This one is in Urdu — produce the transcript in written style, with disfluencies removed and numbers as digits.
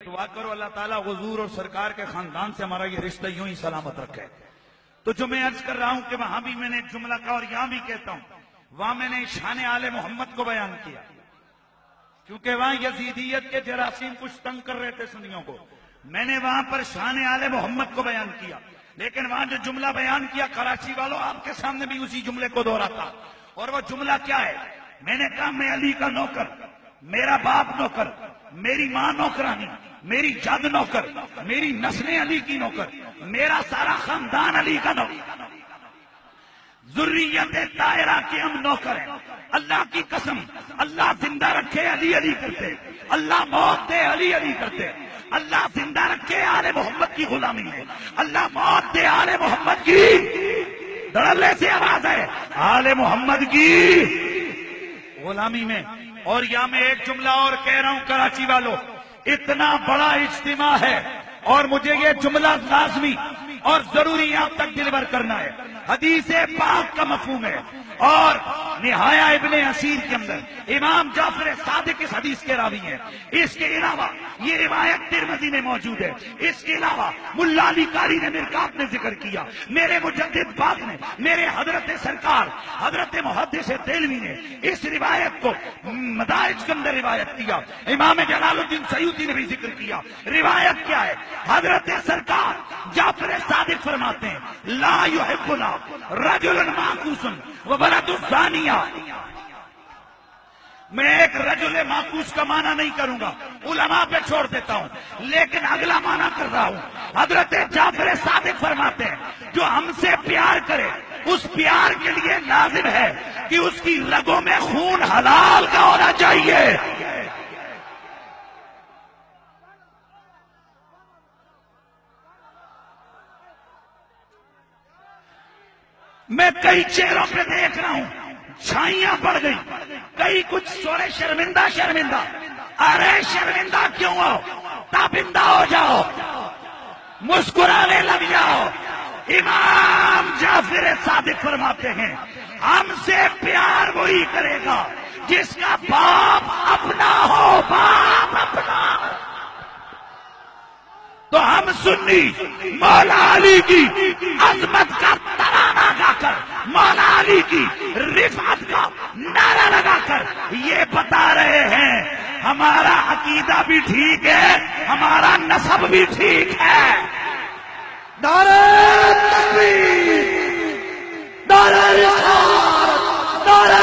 دعا کرو اللہ تعالیٰ حضور اور سرکار کے خاندان سے ہمارا یہ رشتہ یوں ہی سلامت رکھے۔ تو جو میں عرض کر رہا ہوں کہ وہاں بھی میں نے جملہ کہا اور یہاں بھی کہتا ہوں، وہاں میں نے شان آل محمد کو بیان کیا، کیونکہ وہاں یزیدیت کے جراثیم کچھ تنگ کر رہے تھے سنیوں کو، میں نے وہاں پر شان آل محمد کو بیان کیا۔ لیکن وہاں جو جملہ بیان کیا کراچی والوں، آپ کے سامنے بھی اسی جملے کو دہراتا، اور وہ جملہ کیا ہے؟ میں نے کہا میں علی کا نوکر، میرا باپ نوکر، میری ماں نوکرانی، میری جد نوکر، میری نسلیں علی کی نوکر، میرا سارا خاندان علی کا نوکر، ذریت طاہرہ کے ہم نوکر ہیں۔ اللہ کی قسم، اللہ زندہ رکھے علی علی کرتے، اللہ موت دے علی علی کرتے، اللہ زندہ رکھے آل محمد کی غلامی ہے، اللہ موت دے آل محمد کی، دھڑلے سے آواز ہے، آل محمد کی غلامی میں۔ اور یہاں میں ایک جملہ اور کہہ رہا ہوں کراچی والوں، اتنا بڑا اجتماع ہے اور مجھے یہ جملہ لازمی اور ضروری آپ تک ڈلیور کرنا ہے۔ حدیث پاک کا مفہوم ہے، اور نہایا ابن اسیر کے اندر امام جعفر صادق اس حدیث کے راوی ہیں۔ اس کے علاوہ یہ روایت ترمذی میں موجود ہے، اس کے علاوہ ملا علی قاری نے مرکات میں ذکر کیا، میرے مجدد پاک نے، میرے حضرت سرکار حضرت محدث دہلوی نے اس روایت کو مدارج کے اندر روایت کیا، امام جلال الدین سیوطی نے بھی ذکر کیا۔ روایت کیا ہے؟ حضرت سرکار جعفر صادق فرماتے ہیں، لا یحبنا رجل معکوس وولد الزانیہ۔ میں ایک رجل معکوس کا معنی نہیں کروں گا، علماء پہ چھوڑ دیتا ہوں، لیکن اگلا معنی کر رہا ہوں۔ حضرت جعفر صادق فرماتے ہیں، جو ہم سے پیار کرے اس پیار کے لیے لازم ہے کہ اس کی رگوں میں خون حلال کا ہونا چاہیے۔ میں کئی چہروں پہ دیکھ رہا ہوں چھائیاں پڑ گئی، کئی کچھ سورے شرمندہ شرمندہ۔ ارے شرمندہ کیوں ہو؟ تابندہ ہو جاؤ، مسکرانے لگ جاؤ۔ امام جعفر صادق فرماتے ہیں، ہم سے پیار وہی کرے گا جس کا باپ اپنا ہو، باپ اپنا۔ تو ہم سنی مولا علی کی عظمت کا ترانہ گا کر، مولا علی کی رفعت کا نعرہ لگا کر یہ بتا رہے ہیں ہمارا عقیدہ بھی ٹھیک ہے، ہمارا نسب بھی ٹھیک ہے۔ نعرہ تکبیر، نعرہ رسالت، نعرہ